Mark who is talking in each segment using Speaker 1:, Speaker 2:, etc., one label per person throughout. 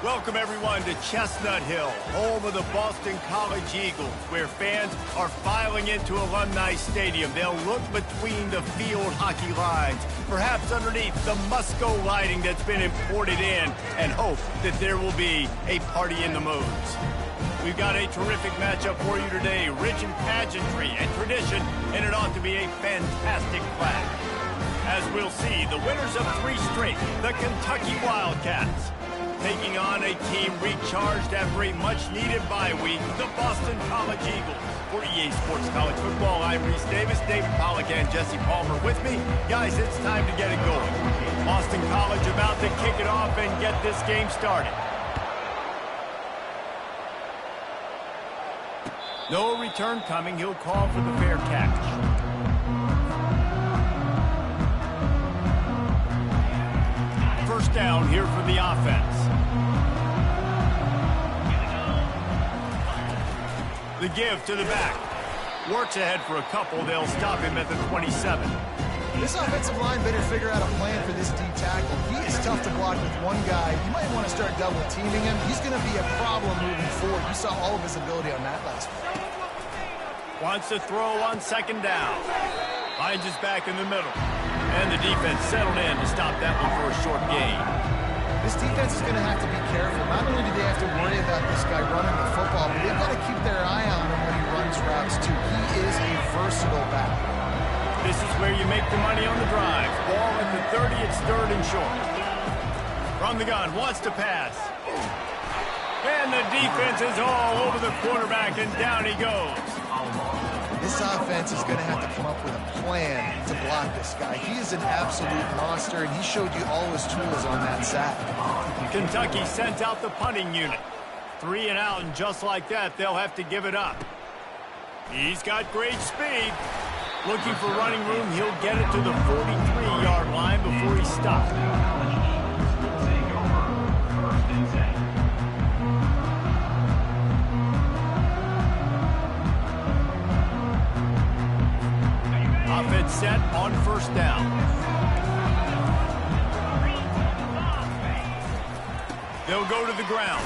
Speaker 1: Welcome, everyone, to Chestnut Hill, home of the Boston College Eagles, where fans are filing into Alumni Stadium. They'll look between the field hockey lines, perhaps underneath the Musco lighting that's been imported in, and hope that there will be a party in the moons. We've got a terrific matchup for you today, rich in pageantry and tradition, and it ought to be a fantastic clash. As we'll see, the winners of 3 straight, the Kentucky Wildcats, taking on a team recharged after a much-needed bye week, the Boston College Eagles. For EA Sports College Football, I'm Reese Davis, David Pollack, and Jesse Palmer with me. Guys, it's time to get it going. Boston College about to kick it off and get this game started. No return coming. He'll call for the fair catch. First down here for the offense. The give to the back. Works ahead for a couple. They'll stop him at the 27.
Speaker 2: This offensive line better figure out a plan for this D tackle. He is tough to block with one guy. You might want to start double teaming him. He's going to be a problem moving forward. You saw all of his ability on that last one.
Speaker 1: Wants to throw on second down. Finds his back in the middle. And the defense settled in to stop that one for a short gain.
Speaker 2: This defense is going to have to be careful. Not only do they have to worry about this guy running the football, but they've got to keep their eye on him when he runs routes, too. He is a versatile back.
Speaker 1: This is where you make the money on the drive. Ball at the 30, it's third and short. From the gun, wants to pass. And the defense is all over the quarterback, and down he goes.
Speaker 2: This offense is going to have to come up with a plan to block this guy. He is an absolute monster, and he showed you all his tools on that sack.
Speaker 1: Kentucky sent out the punting unit. 3 and out, and just like that, they'll have to give it up. He's got great speed. Looking for running room, he'll get it to the 43-yard line before he stops. Offense set on first down. They'll go to the ground.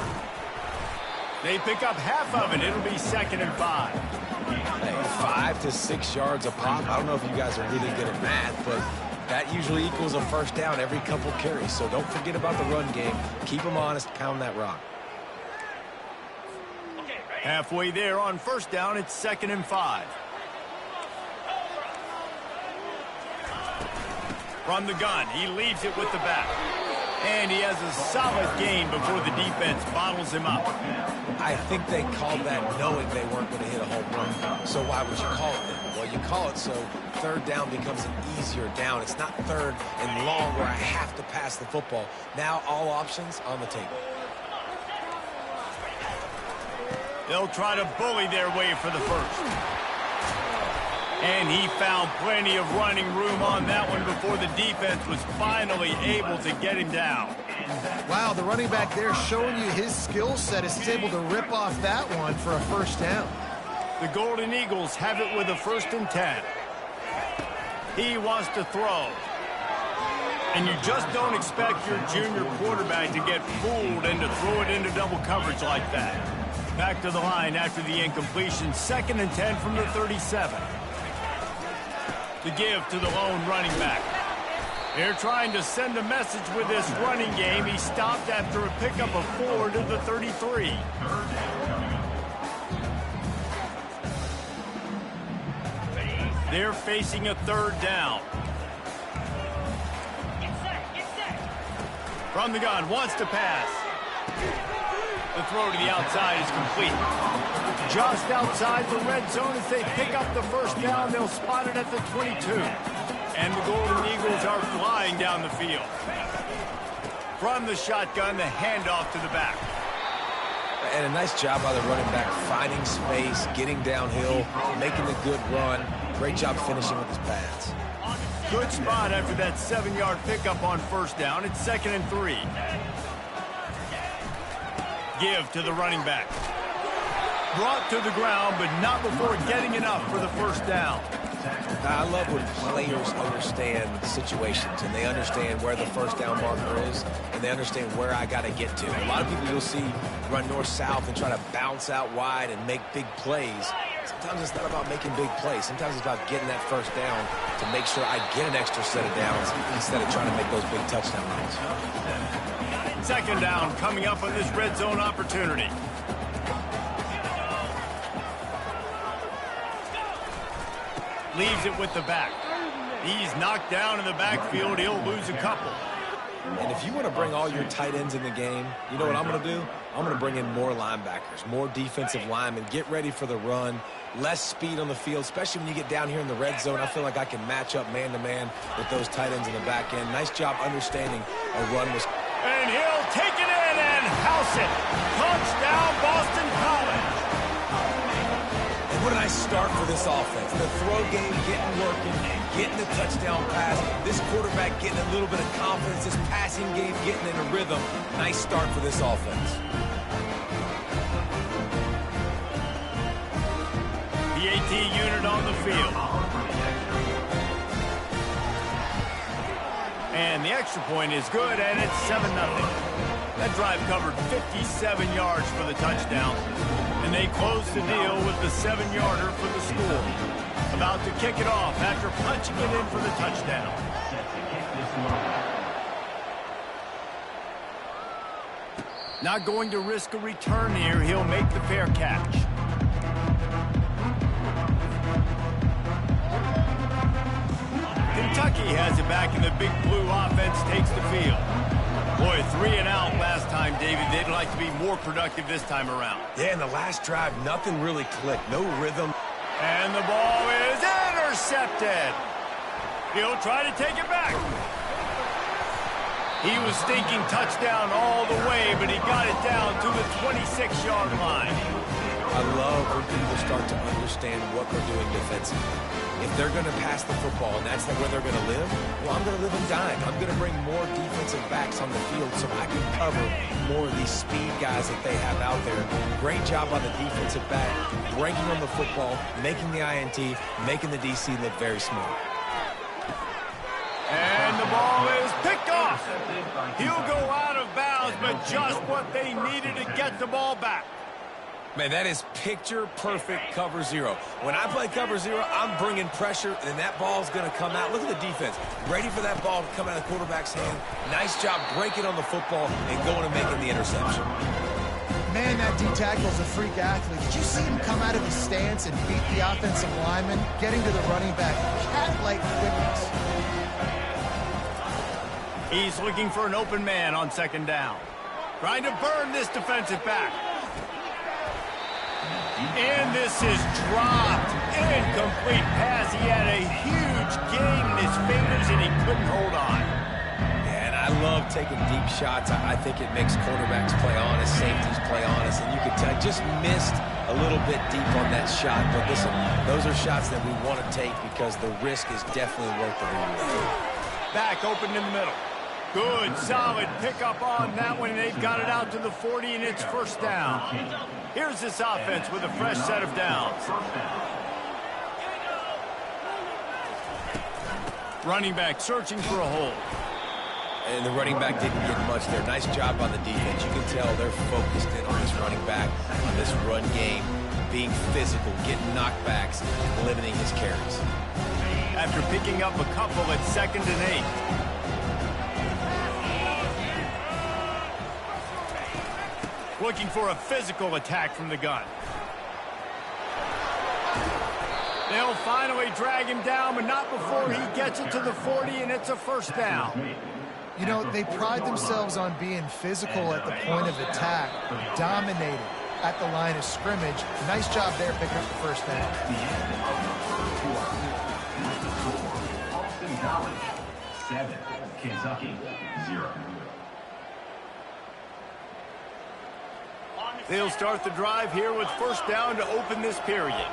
Speaker 1: They pick up half of it. It'll be 2nd and 5.
Speaker 3: Hey, 5 to 6 yards a pop. I don't know if you guys are really good at math, but that usually equals a first down every couple carries. So don't forget about the run game. Keep them honest. Pound that rock.
Speaker 1: Halfway there on first down, it's 2nd and 5. From the gun, he leaves it with the back. And he has a solid gain before the defense bottles him up.
Speaker 3: I think they called that knowing they weren't going to hit a home run. So why would you call it then? Well, you call it so third down becomes an easier down. It's not third and long where I have to pass the football. Now all options on the table.
Speaker 1: They'll try to bully their way for the first. And he found plenty of running room on that one before the defense was finally able to get him down.
Speaker 2: Wow, the running back there showing you his skill set is able to rip off that one for a first down.
Speaker 1: The Golden Eagles have it with a 1st and 10. He wants to throw. And you just don't expect your junior quarterback to get fooled and to throw it into double coverage like that. Back to the line after the incompletion. 2nd and 10 from the 37. The give to the lone running back. They're trying to send a message with this running game. He stopped after a pickup of 4 to the 33. They're facing a 3rd down. From the gun, wants to pass. The throw to the outside is complete. Just outside the red zone as they pick up the first down. They'll spot it at the 22. And the Golden Eagles are flying down the field. From the shotgun, the handoff to the back.
Speaker 3: And a nice job by the running back, finding space, getting downhill, making a good run. Great job finishing with his pads.
Speaker 1: Good spot after that 7-yard pickup on first down. It's 2nd and 3. Give to the running back. Brought to the ground, but not before getting enough for the first down.
Speaker 3: I love when players understand situations and they understand where the first down marker is and they understand where I got to get to. A lot of people you'll see run north-south and try to bounce out wide and make big plays. Sometimes it's not about making big plays. Sometimes it's about getting that first down to make sure I get an extra set of downs instead of trying to make those big touchdown runs.
Speaker 1: Second down coming up on this red zone opportunity. Leaves it with the back. He's knocked down in the backfield. He'll lose a couple.
Speaker 3: And if you want to bring all your tight ends in the game, you know what I'm going to do? I'm going to bring in more linebackers, more defensive linemen, get ready for the run, less speed on the field, especially when you get down here in the red zone. I feel like I can match up man-to-man with those tight ends in the back end. Nice job understanding a run was...
Speaker 1: And he'll take it in and house it. Touchdown, Boston College.
Speaker 3: And what a nice start for this offense. The throw game getting working, getting the touchdown pass. This quarterback getting a little bit of confidence. This passing game getting in a rhythm. Nice start for this offense.
Speaker 1: The AT unit on the field. And the extra point is good, and it's 7-0. That drive covered 57 yards for the touchdown. And they close the deal with the 7-yarder for the score. About to kick it off after punching it in for the touchdown. Not going to risk a return here. He'll make the fair catch. Kentucky has it back, and the Big Blue offense takes the field. Boy, 3 and out last time, David. They'd like to be more productive this time around.
Speaker 3: Yeah, in the last drive, nothing really clicked. No rhythm.
Speaker 1: And the ball is intercepted. He'll try to take it back. He was thinking touchdown all the way, but he got it down to the 26-yard line.
Speaker 3: I love when people start to understand what they're doing defensively. If they're going to pass the football and that's where they're going to live, well, I'm going to live and dime. I'm going to bring more defensive backs on the field so I can cover more of these speed guys that they have out there. Great job on the defensive back, breaking on the football, making the INT, making the DC look very smart.
Speaker 1: And the ball is picked off. He'll go out of bounds, but just what they needed to get the ball back.
Speaker 3: Man, that is picture-perfect cover zero. When I play cover zero, I'm bringing pressure, and that ball's going to come out. Look at the defense. Ready for that ball to come out of the quarterback's hand. Nice job breaking on the football and going and making the interception.
Speaker 2: Man, that D-tackle's a freak athlete. Did you see him come out of his stance and beat the offensive lineman, getting to the running back? Cat-like quickness.
Speaker 1: He's looking for an open man on second down. Trying to burn this defensive back. And this is dropped. Incomplete pass. He had a huge gain in his fingers, and he couldn't hold on.
Speaker 3: And I love taking deep shots. I think it makes quarterbacks play honest, safeties play honest. And you can tell I just missed a little bit deep on that shot. But listen, those are shots that we want to take because the risk is definitely worth the reward.
Speaker 1: Back open in the middle. Good, solid pickup on that one. They've got it out to the 40, and it's first down. Here's this offense with a fresh set of downs. Running back searching for a hole.
Speaker 3: And the running back didn't get much there. Nice job on the defense. You can tell they're focused in on this running back, on this run game, being physical, getting knockbacks, limiting his carries.
Speaker 1: After picking up a couple at 2nd and 8. Looking for a physical attack from the gun. They'll finally drag him down, but not before he gets it to the 40, and it's a first down.
Speaker 2: You know, they pride themselves on being physical at the point of attack, dominated at the line of scrimmage. Nice job there picking up the first down.
Speaker 4: Boston College, 7. Kentucky, 0.
Speaker 1: They'll start the drive here with first down to open this period.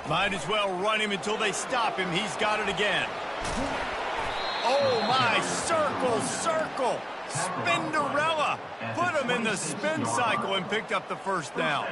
Speaker 1: Might as well run him until they stop him. He's got it again. Oh, my, circle. Spinderella. Put him in the spin cycle and picked up the first down.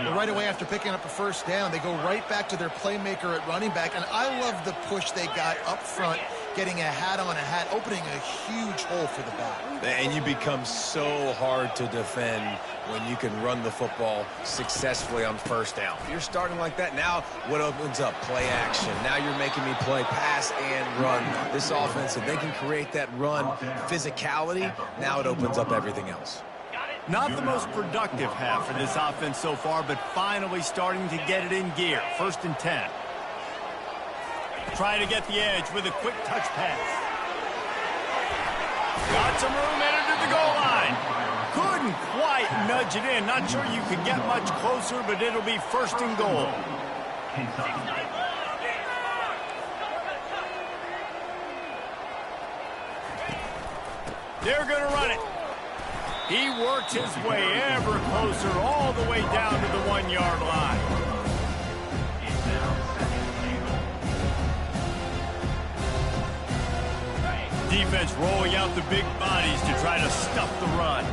Speaker 2: Well, right away after picking up a first down, they go right back to their playmaker at running back. And I love the push they got up front, getting a hat on a hat, opening a huge hole for the back.
Speaker 3: And you become so hard to defend when you can run the football successfully on first down. If you're starting like that, now what opens up? Play action. Now you're making me play pass and run. This offense, if they can create that run physicality, now it opens up everything else.
Speaker 1: Not the most productive half for this offense so far, but finally starting to get it in gear. 1st and 10. Trying to get the edge with a quick touch pass. Got some room, entered to the goal line. Couldn't quite nudge it in. Not sure you could get much closer, but it'll be 1st and goal. They're going to run it. He works his way ever closer all the way down to the 1-yard line. Defense rolling out the big bodies to try to stuff the run.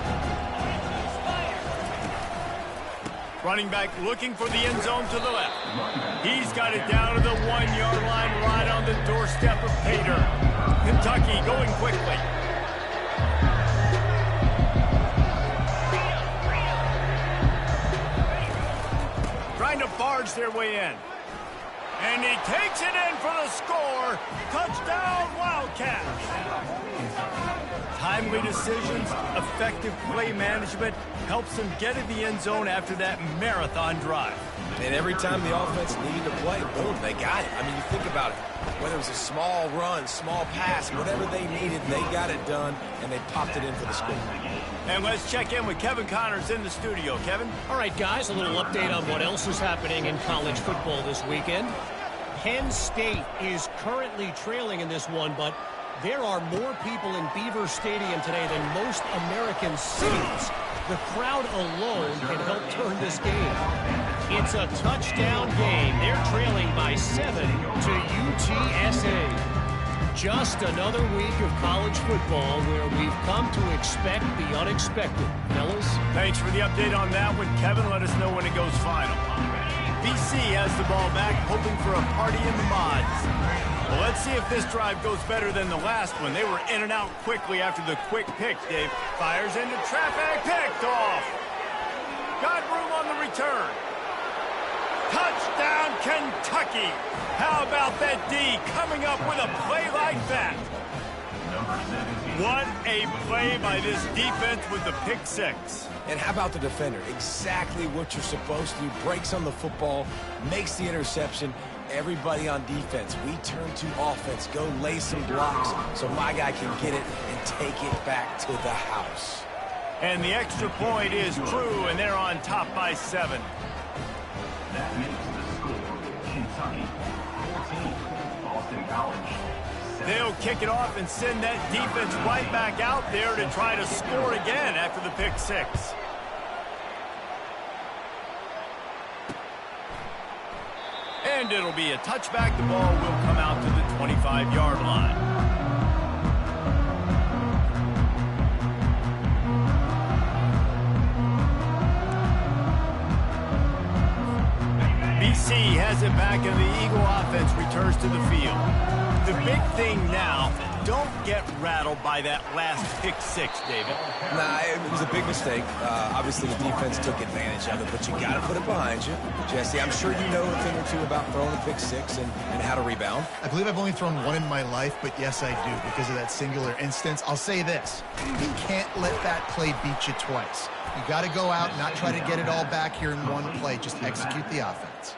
Speaker 1: Running back looking for the end zone to the left. He's got it down to the 1-yard line right on the doorstep of Pater. Kentucky going quickly. Trying to barge their way in. And he takes it in for the score. Touchdown, Wildcats. Timely decisions, effective play management helps them get in the end zone after that marathon drive.
Speaker 3: And every time the offense needed to play, boom, they got it. I mean, you think about it. Whether it was a small run, small pass, whatever they needed, they got it done, and they popped it in for the score.
Speaker 1: And let's check in with Kevin Connors in the studio. Kevin?
Speaker 5: All right, guys, a little update on what else is happening in college football this weekend. Penn State is currently trailing in this one, but there are more people in Beaver Stadium today than most American cities. The crowd alone can help turn this game. It's a touchdown game. They're trailing by 7 to UTSA. Just another week of college football where we've come to expect the unexpected. Fellas?
Speaker 1: Thanks for the update on that one, Kevin. Let us know when it goes final. BC has the ball back, hoping for a party in the mods. Well, let's see if this drive goes better than the last one. They were in and out quickly after the quick pick, Dave. Fires into traffic, picked off. Got room on the return. Touchdown, Kentucky. How about that D coming up with a play like that? What a play by this defense with the pick six.
Speaker 3: And how about the defender? Exactly what you're supposed to do. Breaks on the football, makes the interception. Everybody on defense, we turn to offense. Go lay some blocks so my guy can get it and take it back to the house.
Speaker 1: And the extra point is true, and they're on top by 7.
Speaker 4: That makes the score Kentucky 14, Boston College 7.
Speaker 1: They'll kick it off and send that defense right back out there to try to score again after the pick six. And it'll be a touchback. The ball will come out to the 25-yard line. BC has it back, and the Eagle offense returns to the field. The big thing now, don't get rattled by that last pick six, David.
Speaker 3: Nah, it was a big mistake. Obviously, the defense took advantage of it, but you got to put it behind you. Jesse, I'm sure you know a thing or two about throwing a pick six and how to rebound.
Speaker 2: I believe I've only thrown one in my life, but yes, I do because of that singular instance. I'll say this. You can't let that play beat you twice. You got to go out, not try to get it all back here in one play. Just execute the offense.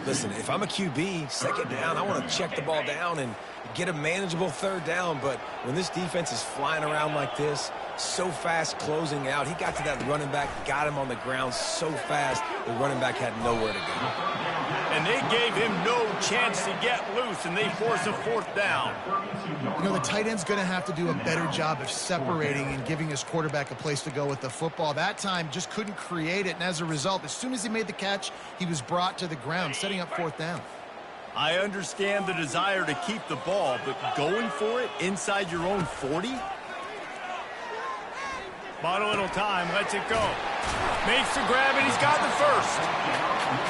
Speaker 3: Listen, if I'm a QB, second down, I want to check the ball down and get a manageable third down. But when this defense is flying around like this, so fast closing out, he got to that running back, got him on the ground so fast, the running back had nowhere to go.
Speaker 1: And they gave him no chance to get loose, and they force a fourth down.
Speaker 2: You know, the tight end's going to have to do a better job of separating and giving his quarterback a place to go with the football. That time just couldn't create it, and as a result, as soon as he made the catch, he was brought to the ground, setting up fourth down.
Speaker 1: I understand the desire to keep the ball, but going for it inside your own 40? Bought a little time, lets it go. Makes the grab, and he's got the first.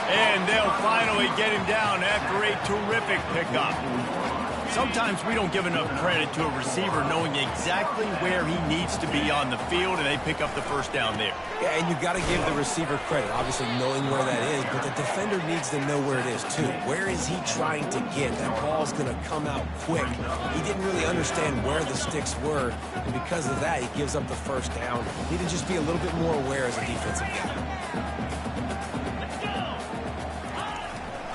Speaker 1: And they'll finally get him down after a terrific pickup. Sometimes we don't give enough credit to a receiver knowing exactly where he needs to be on the field, and they pick up the first down there.
Speaker 3: Yeah, and you've got to give the receiver credit, obviously knowing where that is, but the defender needs to know where it is too. Where is he trying to get? That ball's going to come out quick. He didn't really understand where the sticks were, and because of that, he gives up the first down. He needed to just be a little bit more aware as a defensive guy.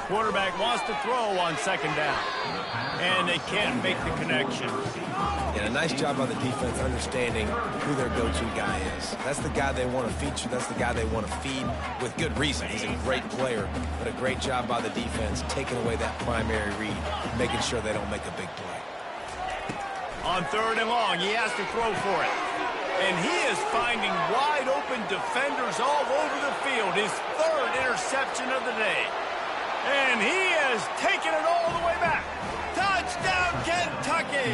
Speaker 1: Quarterback wants to throw on second down, and they can't make the connection.
Speaker 3: And a nice job by the defense understanding who their go-to guy is. That's the guy they want to feature. That's the guy they want to feed with good reason. He's a great player, but a great job by the defense taking away that primary read, making sure they don't make a big play.
Speaker 1: On third and long, he has to throw for it. And he is finding wide open defenders all over the field. His third interception of the day. And he has taken it all the way back. Touchdown, Kentucky!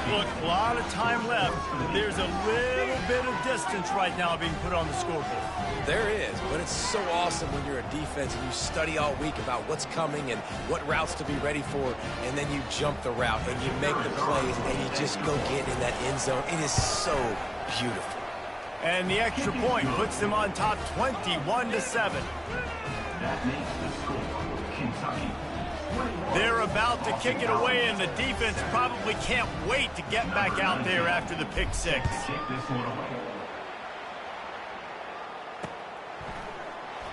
Speaker 1: Look, a lot of time left. There's a little bit of distance right now being put on the scoreboard.
Speaker 3: There is, but it's so awesome when you're a defense and you study all week about what's coming and what routes to be ready for, and then you jump the route and you make the plays and you just go get in that end zone. It is so beautiful.
Speaker 1: And the extra point puts them on top 21-7.
Speaker 4: That makes the score Kentucky.
Speaker 1: They're about to kick it away, and the defense probably can't wait to get back out there after the pick six.
Speaker 4: Kick this one away.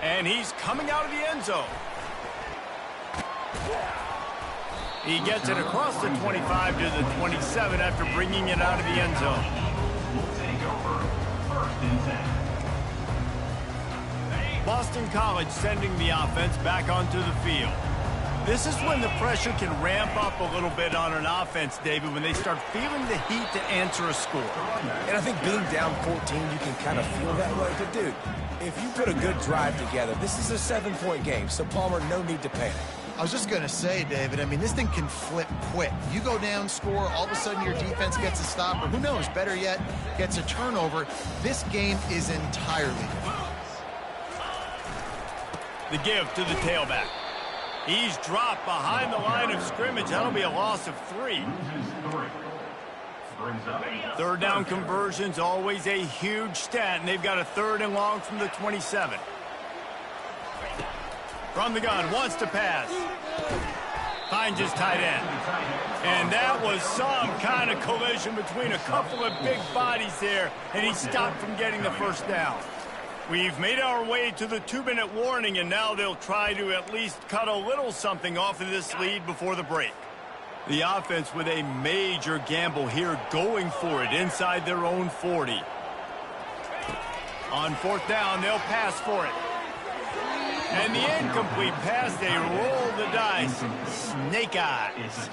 Speaker 1: And he's coming out of the end zone. He gets it across the 25 to the 27 after bringing it out of the end zone.
Speaker 4: We'll take over 1st and 10.
Speaker 1: Boston College sending the offense back onto the field. This is when the pressure can ramp up a little bit on an offense, David, when they start feeling the heat to answer a score.
Speaker 3: And I think being down 14, you can kind of feel that way. But, dude, if you put a good drive together, this is a 7-point game. So, Palmer, no need to panic.
Speaker 2: I was just going to say, David, I mean, this thing can flip quick. You go down, score, all of a sudden your defense gets a stop, or who knows, better yet, gets a turnover. This game is entirely different.
Speaker 1: The give to the tailback. He's dropped behind the line of scrimmage. That'll be a loss of 3. Third down conversions, always a huge stat, and they've got a third and long from the 27. From the gun, wants to pass. Finds his tight end. And that was some kind of collision between a couple of big bodies there, and he stopped from getting the first down. We've made our way to the 2-minute warning, and now they'll try to at least cut a little something off of this lead before the break. The offense with a major gamble here, going for it inside their own 40. On fourth down, they'll pass for it. And the incomplete pass, they roll the dice. Snake eyes.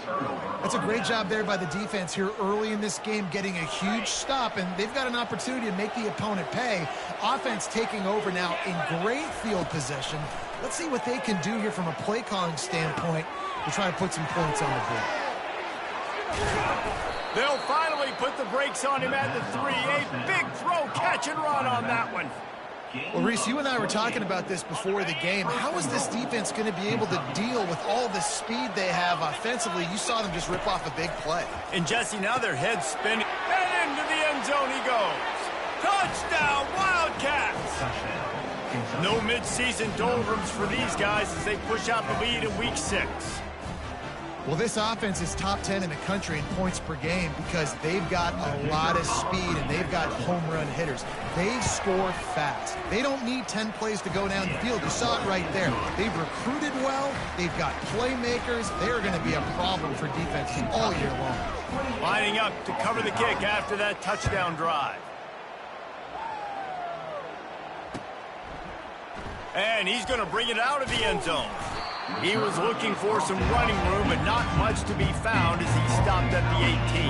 Speaker 2: That's a great job there by the defense here early in this game, getting a huge stop, and they've got an opportunity to make the opponent pay. Offense taking over now in great field possession. Let's see what they can do here from a play calling standpoint to try to put some points on the board.
Speaker 1: They'll finally put the brakes on him at the 3. A big throw, catch and run on that one.
Speaker 2: Well, Reese, you and I were talking about this before the game. How is this defense going to be able to deal with all the speed they have offensively? You saw them just rip off a big play.
Speaker 1: And, Jesse, now their head's spinning. And into the end zone he goes. Touchdown, Wildcats! No midseason doldrums for these guys as they push out the lead in Week 6.
Speaker 2: Well, this offense is top 10 in the country in points per game because they've got a lot of speed and they've got home run hitters. They score fast. They don't need 10 plays to go down the field. You saw it right there. They've recruited well. They've got playmakers. They're going to be a problem for defense all year long.
Speaker 1: Lining up to cover the kick after that touchdown drive. And he's going to bring it out of the end zone. He was looking for some running room, but not much to be found as he stopped at the 18.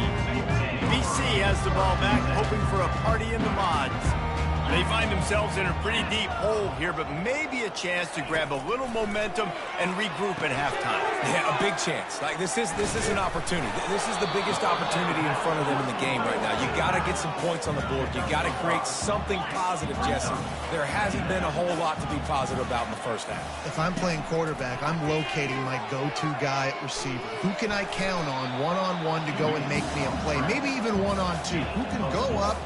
Speaker 1: BC has the ball back, hoping for a party in the mods. They find themselves in a pretty deep hole here, but maybe a chance to grab a little momentum and regroup at halftime.
Speaker 3: Yeah, a big chance. Like this is an opportunity. This is the biggest opportunity in front of them in the game right now. You got to get some points on the board. You got to create something positive, Jesse. There hasn't been a whole lot to be positive about in the first half.
Speaker 2: If I'm playing quarterback, I'm locating my go-to guy at receiver. Who can I count on one-on-one to go and make me a play? Maybe even one-on-two. Who can go up,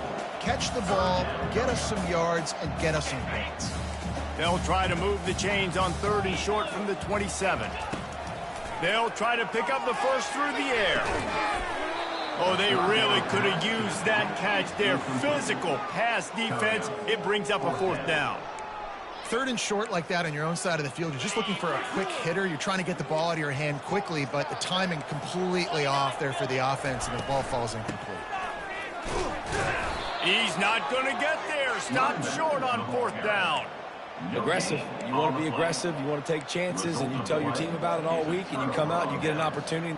Speaker 2: catch the ball, get us some yards, and get us some points.
Speaker 1: They'll try to move the chains on 3rd and short from the 27. They'll try to pick up the first through the air. Oh, they really could have used that catch there. Physical pass defense. It brings up a 4th down.
Speaker 2: 3rd and short like that on your own side of the field, you're just looking for a quick hitter. You're trying to get the ball out of your hand quickly, but the timing completely off there for the offense, and the ball falls incomplete.
Speaker 1: He's not going to get there. Stop short on 4th down.
Speaker 3: Aggressive. You want to be aggressive. You want to take chances, and you tell your team about it all week, and you come out and you get an opportunity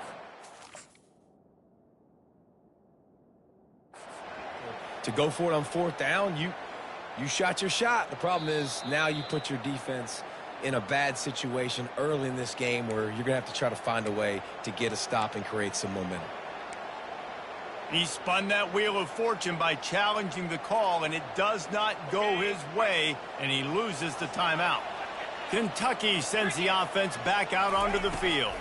Speaker 3: to go for it on 4th down. You shot your shot. The problem is now you put your defense in a bad situation early in this game where you're going to have to try to find a way to get a stop and create some momentum.
Speaker 1: He spun that wheel of fortune by challenging the call, and it does not go his way, and he loses the timeout. Kentucky sends the offense back out onto the field.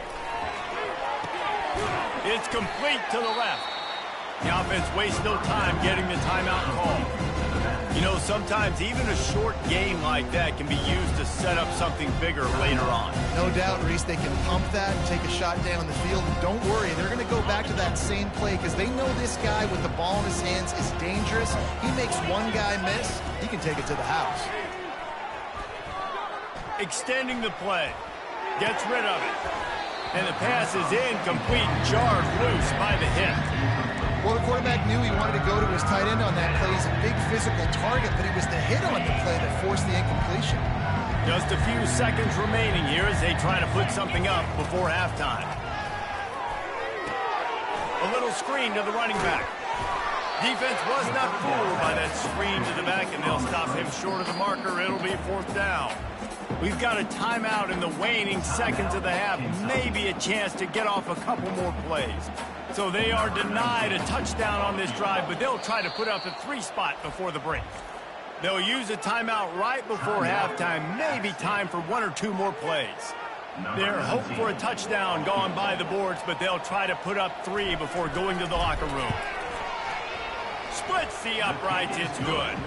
Speaker 1: It's complete to the left. The offense wastes no time getting the timeout call. You know, sometimes even a short game like that can be used to set up something bigger later on.
Speaker 2: No doubt, Reese, they can pump that, take a shot down the field, and don't worry, they're going to go back to that same play because they know this guy with the ball in his hands is dangerous. He makes one guy miss, he can take it to the house.
Speaker 1: Extending the play. Gets rid of it. And the pass is incomplete, jarred loose by the hit.
Speaker 2: Well, the quarterback knew he wanted to go to his tight end on that play. He's a big physical target, but it was the hit on the play that forced the incompletion.
Speaker 1: Just a few seconds remaining here as they try to put something up before halftime. A little screen to the running back. Defense was not fooled by that screen to the back, and they'll stop him short of the marker. It'll be 4th down. We've got a timeout in the waning seconds of the half. Maybe a chance to get off a couple more plays. So they are denied a touchdown on this drive, but they'll try to put up a 3 spot before the break. They'll use a timeout right before halftime. Maybe time for 1 or 2 more plays. They're hoping for a touchdown gone by the boards, but they'll try to put up 3 before going to the locker room. Splits the uprights, it's good.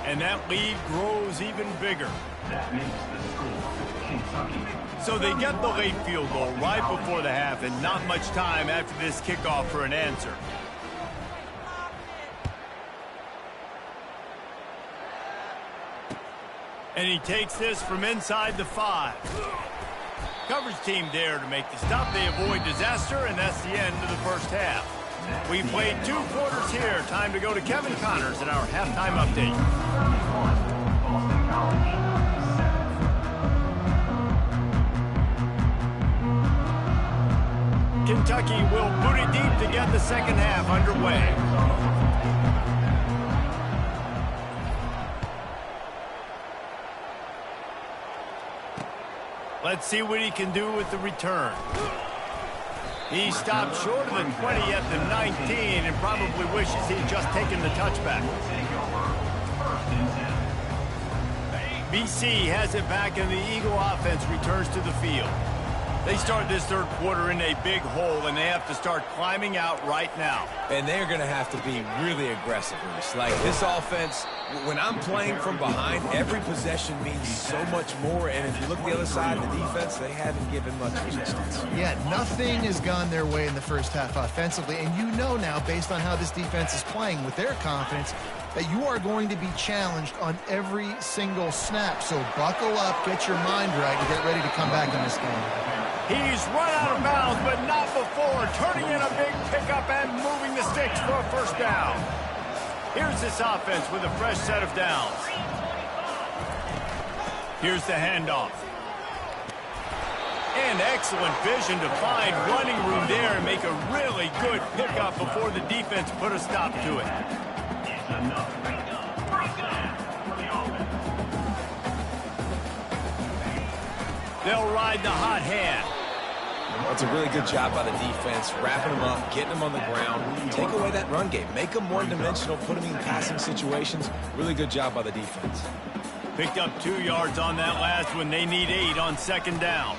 Speaker 1: And that lead grows even bigger.
Speaker 4: That makes the score Kentucky.
Speaker 1: So they get the late field goal right before the half, and not much time after this kickoff for an answer. And he takes this from inside the 5. Coverage team there to make the stop. They avoid disaster, and that's the end of the first half. We played 2 quarters here. Time to go to Kevin Connors in our halftime update.
Speaker 4: Boston College.
Speaker 1: Kentucky will boot it deep to get the second half underway. Let's see what he can do with the return. He stopped short of the 20 at the 19 and probably wishes he'd just taken the touchback. BC has it back and the Eagle offense returns to the field. They start this third quarter in a big hole, and they have to start climbing out right now.
Speaker 3: And they're going to have to be really aggressive with this. Like this offense, when I'm playing from behind, every possession means so much more. And if you look the other side of the defense, they haven't given much resistance.
Speaker 2: Yeah, nothing has gone their way in the first half offensively. And you know now, based on how this defense is playing with their confidence, that you are going to be challenged on every single snap. So buckle up, get your mind right, and get ready to come back in this game.
Speaker 1: He's run out of bounds, but not before. Turning in a big pickup and moving the sticks for a first down. Here's this offense with a fresh set of downs. Here's the handoff. And excellent vision to find running room there and make a really good pickup before the defense put a stop to it. They'll ride the hot hand.
Speaker 3: That's a really good job by the defense, wrapping them up, getting them on the ground. Take away that run game. Make them one-dimensional, put them in passing situations. Really good job by the defense.
Speaker 1: Picked up 2 yards on that last one. They need 8 on second down.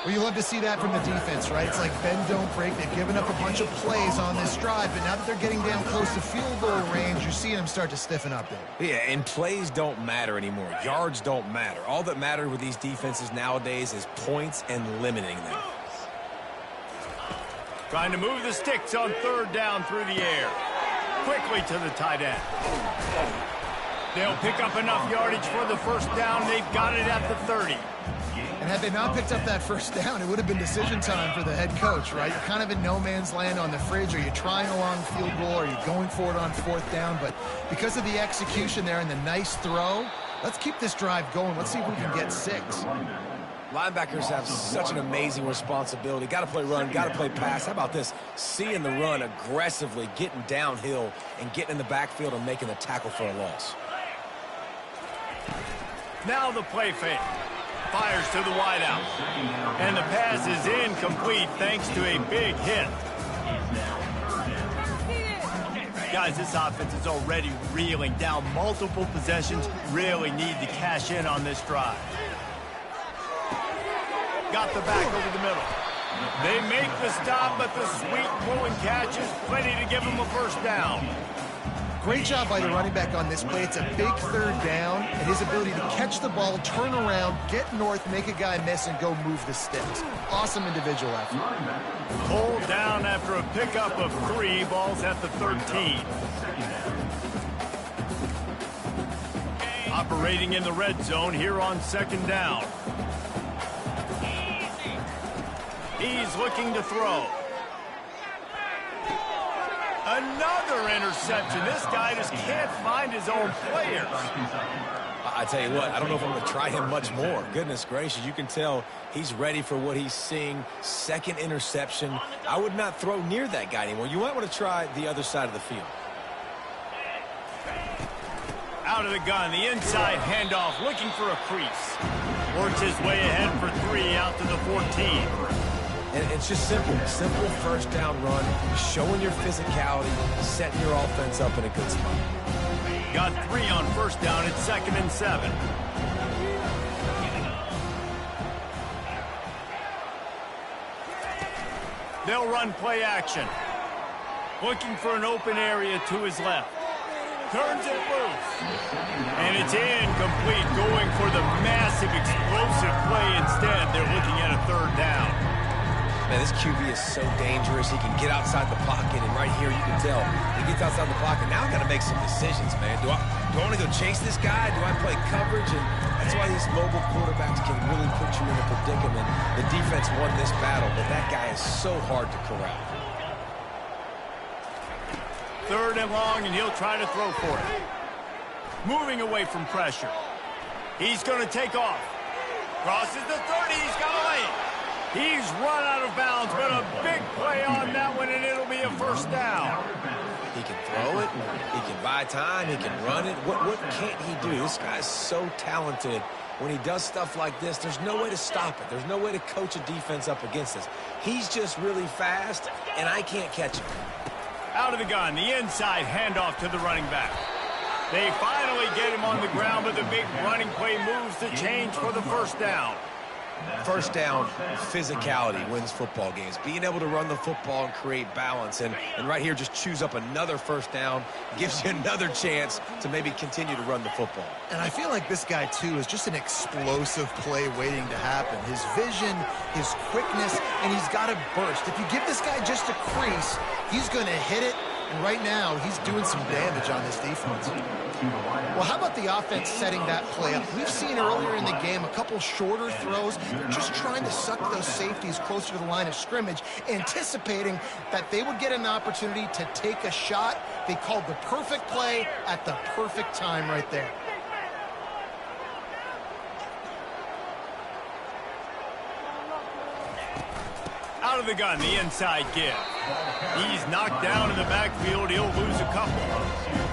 Speaker 2: Well, you love to see that from the defense, right? It's like bend, don't break. They've given up a bunch of plays on this drive, but now that they're getting down close to field goal range, you're seeing them start to stiffen up there.
Speaker 3: Yeah, and plays don't matter anymore. Yards don't matter. All that matters with these defenses nowadays is points and limiting them.
Speaker 1: Trying to move the sticks on third down through the air. Quickly to the tight end. They'll pick up enough yardage for the first down. They've got it at the 30.
Speaker 2: And had they not picked up that first down, it would have been decision time for the head coach, right? You're kind of in no man's land on the fridge. Are you trying a long field goal? Are you going for it on fourth down? But because of the execution there and the nice throw, let's keep this drive going. Let's see if we can get 6.
Speaker 3: Linebackers have such an amazing responsibility. Got to play run, got to play pass. How about this? Seeing the run aggressively, getting downhill, and getting in the backfield and making the tackle for a loss.
Speaker 1: Now the play fake. Fires to the wideout. And the pass is incomplete thanks to a big hit. Guys, this offense is already reeling down multiple possessions. Really need to cash in on this drive. Got the back over the middle. They make the stop, but the sweet pulling catch is plenty to give them a first down.
Speaker 2: Great job by the running back on this play. It's a big third down, and his ability to catch the ball, turn around, get north, make a guy miss, and go move the sticks. Awesome individual effort.
Speaker 1: Pulled down after a pickup of 3. Balls at the 13. Operating in the red zone here on second down. He's looking to throw. Another interception. This guy just can't find his own players.
Speaker 3: I tell you what, I don't know if I'm going to try him much more. Goodness gracious, you can tell he's ready for what he's seeing. Second interception. I would not throw near that guy anymore. You might want to try the other side of the field.
Speaker 1: Out of the gun, the inside handoff, looking for a crease. Works his way ahead for 3 out to the 14.
Speaker 3: And it's just simple first down run, showing your physicality, setting your offense up in a good spot.
Speaker 1: Got 3 on first down. It's 2nd and 7. They'll run play action. Looking for an open area to his left. Turns it loose. And it's incomplete, going for the massive explosive play instead. They're looking at a third down.
Speaker 3: Man, this QB is so dangerous. He can get outside the pocket, and right here you can tell he gets outside the pocket. Now I got to make some decisions, man. Do I want to go chase this guy? Do I play coverage? And that's why these mobile quarterbacks can really put you in a predicament. The defense won this battle, but that guy is so hard to corral.
Speaker 1: 3rd and long, and he'll try to throw for it. Moving away from pressure. He's going to take off. Crosses the 30. He's got a lane. He's run out of bounds, but a big play on that one, and it'll be a first down.
Speaker 3: He can throw it. He can buy time. He can run it. What can't he do? This guy's so talented. When he does stuff like this, there's no way to stop it. There's no way to coach a defense up against this. He's just really fast, and I can't catch him.
Speaker 1: Out of the gun, the inside handoff to the running back. They finally get him on the ground, but the big running play moves the change for the first down.
Speaker 3: First down, physicality wins football games. Being able to run the football and create balance. And right here, just choose up another first down. Gives you another chance to maybe continue to run the football.
Speaker 2: And I feel like this guy, too, is just an explosive play waiting to happen. His vision, his quickness, and he's got to burst. If you give this guy just a crease, he's going to hit it. And right now, he's doing some damage on this defense. Well, how about the offense setting that play up? We've seen earlier in the game a couple shorter throws. They're just trying to suck those safeties closer to the line of scrimmage, anticipating that they would get an opportunity to take a shot. They called the perfect play at the perfect time right there.
Speaker 1: Out of the gun, the inside give. He's knocked down in the backfield. He'll lose a couple.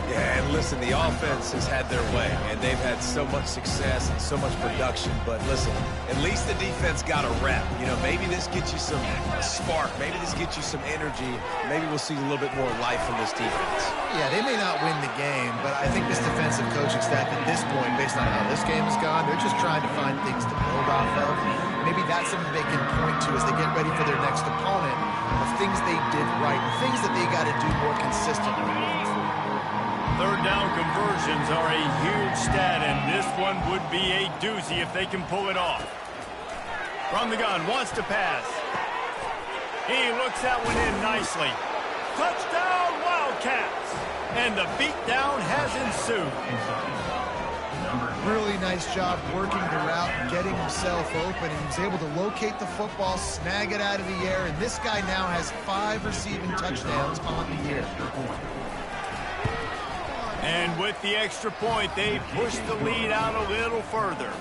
Speaker 3: Yeah, and listen, the offense has had their way, and they've had so much success and so much production. But listen, at least the defense got a rep. You know, maybe this gets you some spark. Maybe this gets you some energy. Maybe we'll see a little bit more life from this defense.
Speaker 2: Yeah, they may not win the game, but I think this defensive coaching staff at this point, based on how this game has gone, they're just trying to find things to build off of. Maybe that's something they can point to as they get ready for their next opponent of things they did right, things that they got to do more consistently moving forward.
Speaker 1: Third down conversions are a huge stat, and this one would be a doozy if they can pull it off. From the gun, wants to pass. He looks that one in nicely. Touchdown, Wildcats! And the beatdown has ensued.
Speaker 2: Really nice job working the route, getting himself open, and he was able to locate the football, snag it out of the air, and this guy now has 5 receiving touchdowns on the year.
Speaker 1: And with the extra point, they pushed the lead out a little further.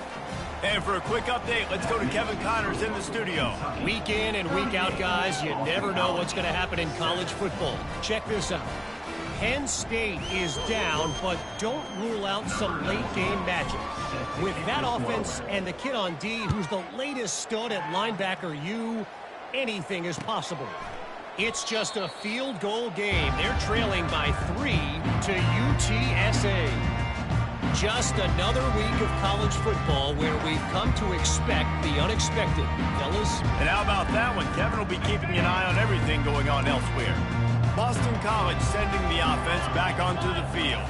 Speaker 1: And for a quick update, let's go to Kevin Connors in the studio.
Speaker 5: Week in and week out, guys, you never know what's going to happen in college football. Check this out. Penn State is down, but don't rule out some late-game magic. With that offense and the kid on D, who's the latest stud at linebacker U, anything is possible. It's just a field goal game. They're trailing by 3 to UTSA. Just another week of college football where we've come to expect the unexpected. Fellas?
Speaker 1: And how about that one? Kevin will be keeping an eye on everything going on elsewhere. Boston College sending the offense back onto the field.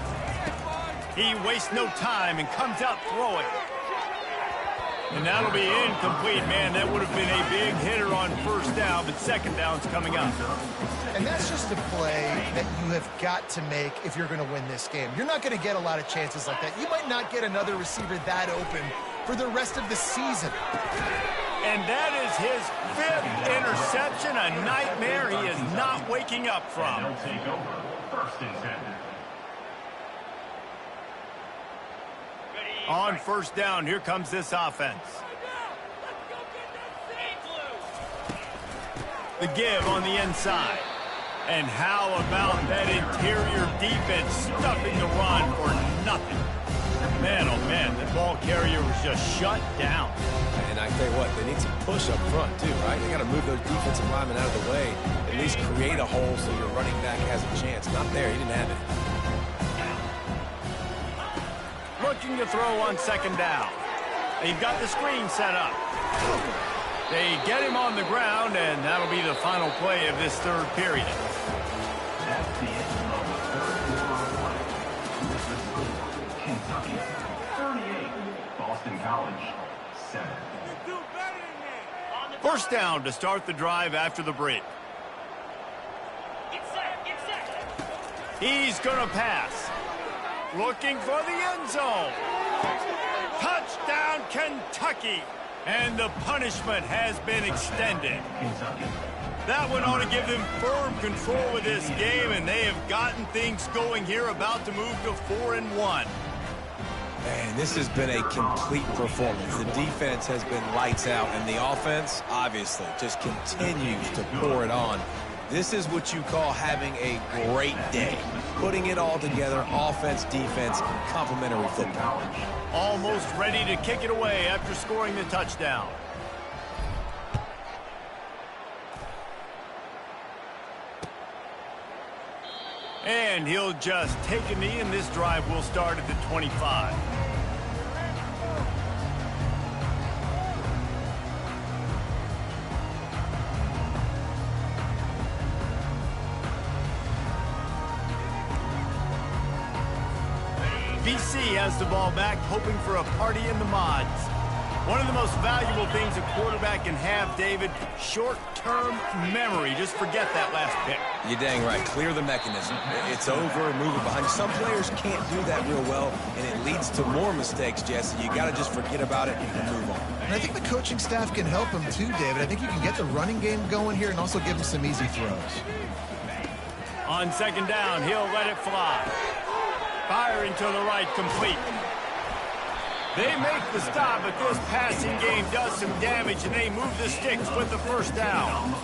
Speaker 1: He wastes no time and comes out throwing. And that'll be incomplete, man. That would have been a big hitter on first down, but second down's coming up.
Speaker 2: And that's just a play that you have got to make if you're going to win this game. You're not going to get a lot of chances like that. You might not get another receiver that open for the rest of the season.
Speaker 1: And that is his 5th interception, a nightmare he is not waking up from.
Speaker 4: They'll take over. First and 10.
Speaker 1: On first down, here comes this offense. The give on the inside. And how about that interior defense stuffing the run for nothing? Man, oh man, the ball carrier was just shut down.
Speaker 3: And I tell you what, they need some push up front too, right? They got to move those defensive linemen out of the way, at least create a hole so your running back has a chance. Not there, he didn't have it.
Speaker 1: Looking to throw on second down. They've got the screen set up. They get him on the ground, and that'll be the final play of this third period.
Speaker 4: That's the end of the third quarter. Kentucky 38, Boston College 7.
Speaker 1: First down to start the drive after the break. He's going to pass. Looking for the end zone. Touchdown, Kentucky. And the punishment has been extended. That one ought to give them firm control of this game, and they have gotten things going here, about to move to 4-1.
Speaker 3: Man, this has been a complete performance. The defense has been lights out, and the offense, obviously, just continues to pour it on. This is what you call having a great day. Putting it all together, offense, defense, complementary football.
Speaker 1: Almost ready to kick it away after scoring the touchdown. And he'll just take a knee, and this drive will start at the 25. BC has the ball back, hoping for a party in the mods. One of the most valuable things a quarterback can have, David, short-term memory. Just forget that last pick.
Speaker 3: You're dang right. Clear the mechanism. It's over, move it behind you. Some players can't do that real well, and it leads to more mistakes, Jesse. You got to just forget about it and move on.
Speaker 2: And I think the coaching staff can help him too, David. I think you can get the running game going here and also give him some easy throws.
Speaker 1: On second down, he'll let it fly. Firing to the right, complete. They make the stop, but this passing game does some damage, and they move the sticks with the first down.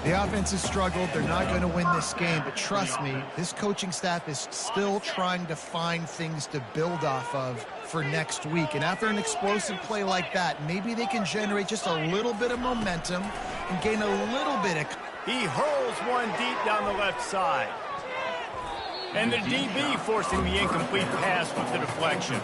Speaker 2: The offense has struggled. They're not going to win this game, but trust me, this coaching staff is still trying to find things to build off of for next week. And after an explosive play like that, maybe they can generate just a little bit of momentum and gain a little bit of...
Speaker 1: He hurls one deep down the left side. And the DB forcing the incomplete pass with the deflection.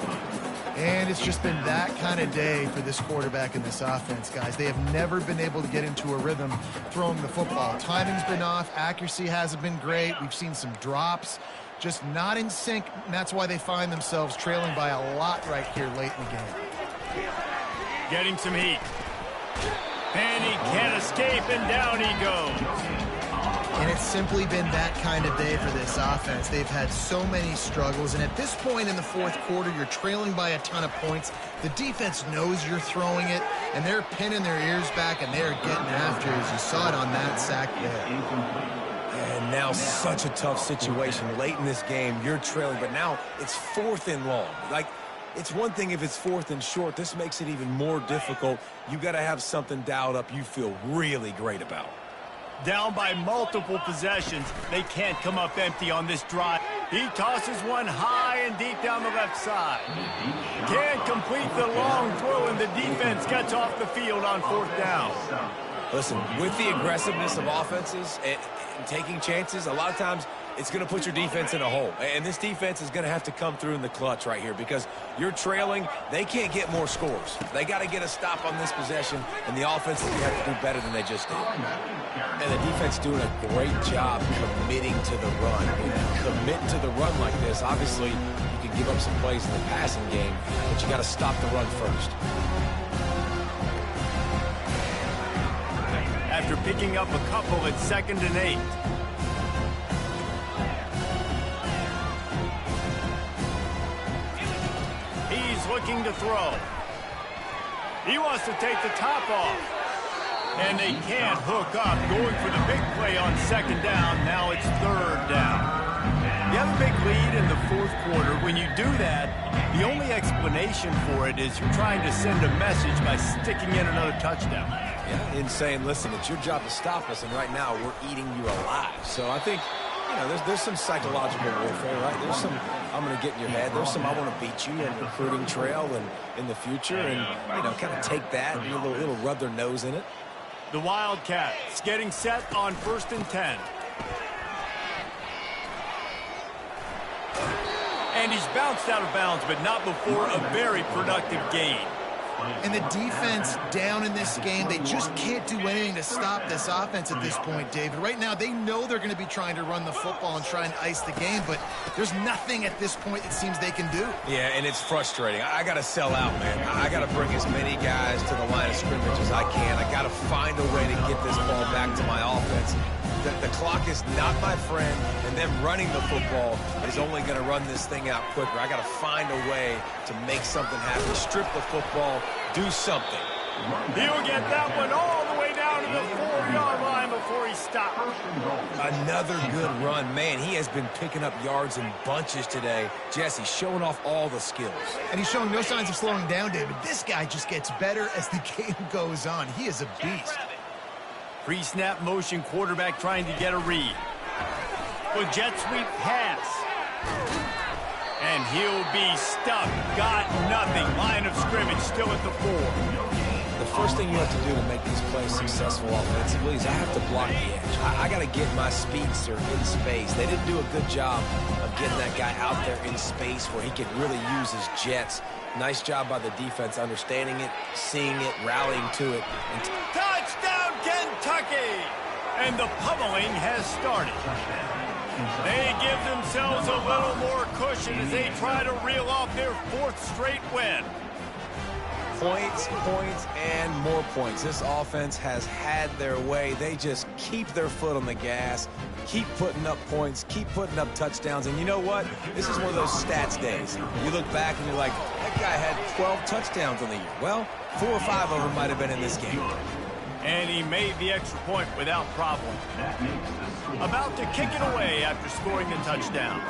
Speaker 2: And it's just been that kind of day for this quarterback and this offense, guys. They have never been able to get into a rhythm throwing the football. Timing's been off. Accuracy hasn't been great. We've seen some drops. Just not in sync, and that's why they find themselves trailing by a lot right here late in the game.
Speaker 1: Getting some heat. And he can't escape, and down he goes.
Speaker 2: And it's simply been that kind of day for this offense. They've had so many struggles, and at this point in the fourth quarter, you're trailing by a ton of points. The defense knows you're throwing it, and they're pinning their ears back, and they're getting after it, as you saw it on that sack there.
Speaker 3: And now such a tough situation. Late in this game, you're trailing, but now it's 4th and long. Like, it's one thing if it's 4th and short. This makes it even more difficult. You got to have something dialed up you feel really great about.
Speaker 1: Down by multiple possessions. They can't come up empty on this drive. He tosses one high and deep down the left side. Can't complete the long throw, and the defense gets off the field on 4th down.
Speaker 3: Listen, with the aggressiveness of offenses and taking chances, a lot of times it's going to put your defense in a hole. And this defense is going to have to come through in the clutch right here because you're trailing. They can't get more scores. They got to get a stop on this possession, and the offense is going to have to do better than they just did. And the defense doing a great job committing to the run. When you commit to the run like this, obviously you can give up some plays in the passing game, but you got to stop the run first.
Speaker 1: After picking up a couple at 2nd and 8. He's looking to throw. He wants to take the top off. And they can't hook up. Going for the big play on 2nd down. Now it's 3rd down. You have a big lead in the 4th quarter. When you do that, the only explanation for it is you're trying to send a message by sticking in another touchdown.
Speaker 3: Yeah, and saying, listen, it's your job to stop us, and right now we're eating you alive. So I think, you know, there's some psychological warfare, right? There's some, I'm going to get in your head. There's some, I want to beat you on the recruiting trail and in the future, and, you know, kind of take that and it'll rub their nose in it.
Speaker 1: The Wildcats getting set on 1st and 10. And he's bounced out of bounds, but not before a very productive gain.
Speaker 2: And the defense down in this game, they just can't do anything to stop this offense at this point, David. Right now, they know they're going to be trying to run the football and try and ice the game, but there's nothing at this point it seems they can do.
Speaker 3: Yeah, and it's frustrating. I got to sell out, man. I got to bring as many guys to the line of scrimmage as I can. I got to find a way to get this ball back to my offense. The clock is not my friend, and them running the football is only going to run this thing out quicker. I got to find a way to make something happen. Strip the football, do something.
Speaker 1: He'll get that one all the way down to the 4-yard line before he stops.
Speaker 3: Another good run. Man, he has been picking up yards in bunches today. Jesse showing off all the skills.
Speaker 2: And he's showing no signs of slowing down, David. This guy just gets better as the game goes on. He is a beast.
Speaker 1: Pre-snap motion quarterback trying to get a read. With jet sweep pass. And he'll be stuck. Got nothing. Line of scrimmage still at the 4.
Speaker 3: The first thing you have to do to make these plays successful offensively is I have to block the edge. I got to get my speedster in space. They didn't do a good job of getting that guy out there in space where he could really use his jets. Nice job by the defense understanding it, seeing it, rallying to it.
Speaker 1: Touchdown, Kentucky! And the pummeling has started. They give themselves a little more cushion as they try to reel off their 4th straight win.
Speaker 3: Points, points, and more points. This offense has had their way. They just keep their foot on the gas, keep putting up points, keep putting up touchdowns. And you know what? This is one of those stats days. You look back and you're like, that guy had 12 touchdowns on the year. Well, 4 or 5 of them might have been in this game.
Speaker 1: And he made the extra point without problem. About to kick it away after scoring the touchdown.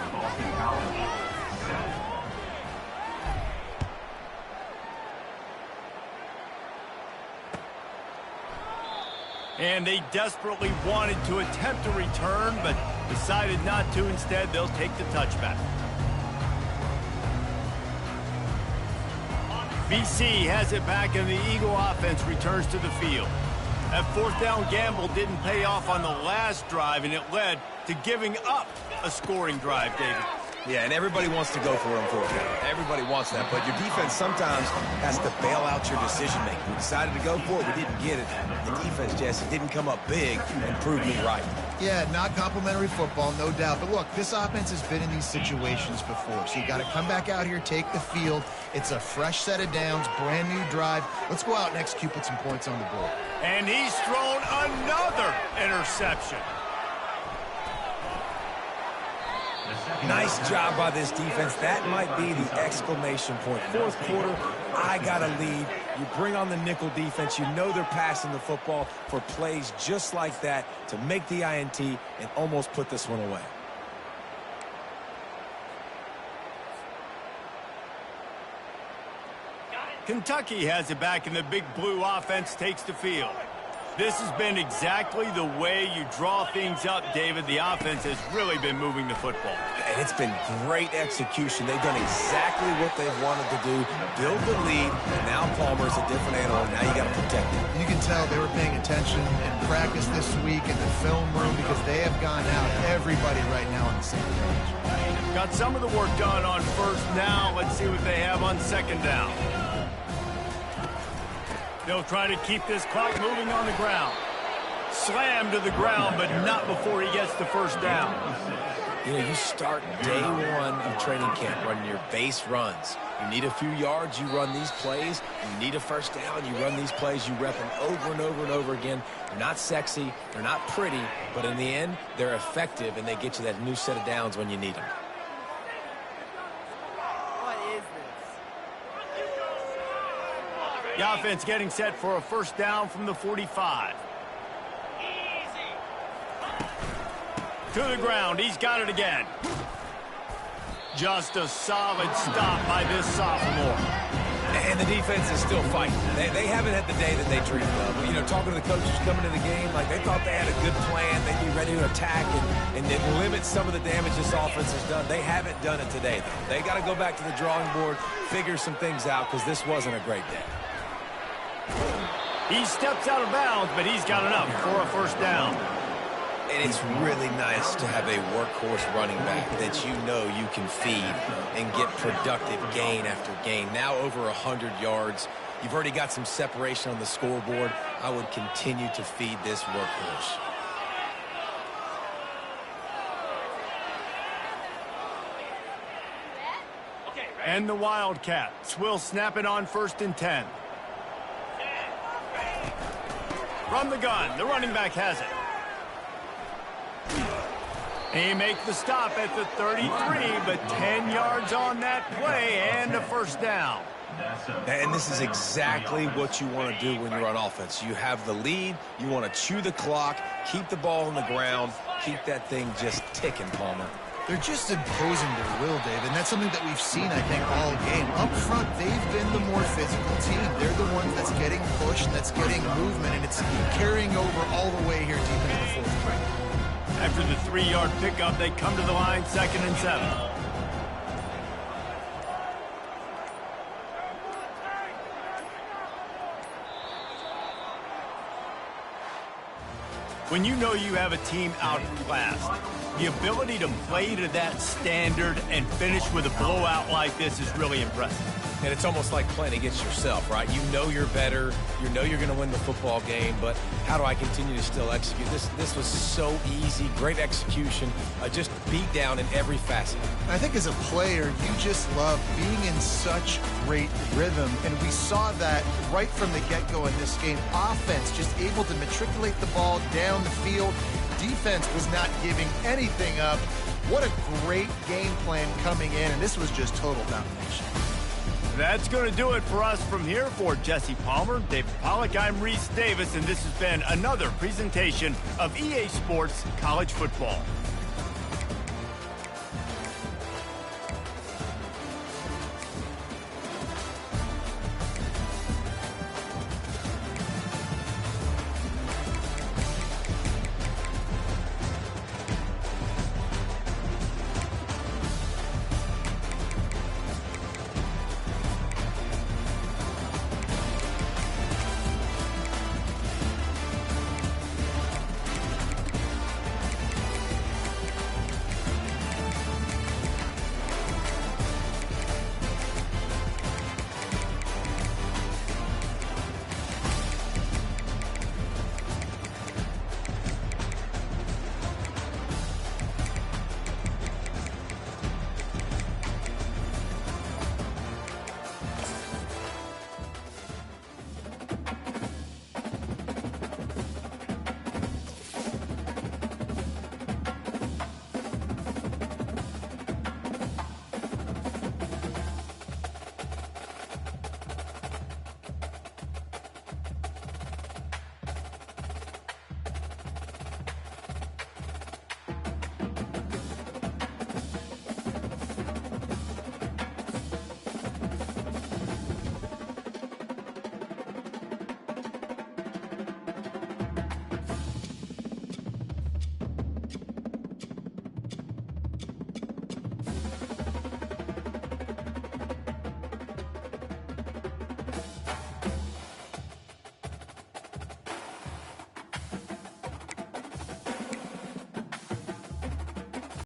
Speaker 1: And they desperately wanted to attempt a return, but decided not to. Instead, they'll take the touchback. BC has it back, and the Eagle offense returns to the field. That fourth down gamble didn't pay off on the last drive, and it led to giving up a scoring drive, David.
Speaker 3: Yeah, and everybody wants to go for it on fourth down. Everybody wants that, but your defense sometimes has to bail out your decision-making. We decided to go for it. We didn't get it. The defense, Jesse, didn't come up big and prove me right.
Speaker 2: Yeah, not complimentary football, no doubt. But look, this offense has been in these situations before, so you got to come back out here, take the field. It's a fresh set of downs, brand new drive. Let's go out and execute, put some points on the board.
Speaker 1: And he's thrown another interception.
Speaker 3: Nice job by this defense. That might be the exclamation point. Fourth quarter, I got a lead. You bring on the nickel defense. You know they're passing the football for plays just like that to make the INT and almost put this one away.
Speaker 1: Kentucky has it back, and the big blue offense takes the field. This has been exactly the way you draw things up, David. The offense has really been moving the football.
Speaker 3: And it's been great execution. They've done exactly what they've wanted to do, build the lead, and now Palmer's a different animal. Now you got to protect him.
Speaker 2: You can tell they were paying attention in practice this week in the film room because they have gone out, everybody right now on the same page.
Speaker 1: Got some of the work done on first down. Let's see what they have on second down. They'll try to keep this clock moving on the ground. Slam to the ground, but not before he gets the first down.
Speaker 3: You know, you start day one of training camp running your base runs. You need a few yards, you run these plays. You need a first down, you run these plays. You rep them over and over and over again. They're not sexy, they're not pretty, but in the end, they're effective, and they get you that new set of downs when you need them.
Speaker 1: The offense getting set for a first down from the 45. To the ground. He's got it again. Just a solid stop by this sophomore.
Speaker 3: And the defense is still fighting. They haven't had the day that they dreamed of. You know, talking to the coaches coming into the game, like they thought they had a good plan. They'd be ready to attack and limit some of the damage this offense has done. They haven't done it today, though. They got to go back to the drawing board, figure some things out, because this wasn't a great day.
Speaker 1: He steps out of bounds, but he's got enough for a first down.
Speaker 3: And it's really nice to have a workhorse running back that you know you can feed and get productive gain after gain. Now over 100 yards. You've already got some separation on the scoreboard. I would continue to feed this workhorse.
Speaker 1: And the Wildcats will snap it on first and 10. From the gun, the running back has it. He makes the stop at the 33, but 10 yards on that play and a first down.
Speaker 3: And this is exactly what you want to do when you're on offense. You have the lead, you want to chew the clock, keep the ball on the ground, keep that thing just ticking, Palmer.
Speaker 2: They're just imposing their will, David, and that's something that we've seen, I think, all game. Up front, they've been the more physical team. They're the ones that's getting pushed, that's getting movement, and it's carrying over all the way here deep into the fourth quarter.
Speaker 1: After the 3-yard pickup, they come to the line, 2nd and 7. When you know you have a team outclassed, the ability to play to that standard and finish with a blowout like this is really impressive.
Speaker 3: And it's almost like playing against yourself, right? You know you're better. You know you're going to win the football game, but how do I continue to still execute? This was so easy. Great execution. Just beat down in every facet.
Speaker 2: I think as a player, you just love being in such great rhythm, and we saw that right from the get-go in this game. Offense just able to matriculate the ball down the field. Defense was not giving anything up. What a great game plan coming in, and this was just total domination.
Speaker 1: That's going to do it for us from here. For Jesse Palmer, David Pollack, I'm Reese Davis, and this has been another presentation of EA Sports College Football.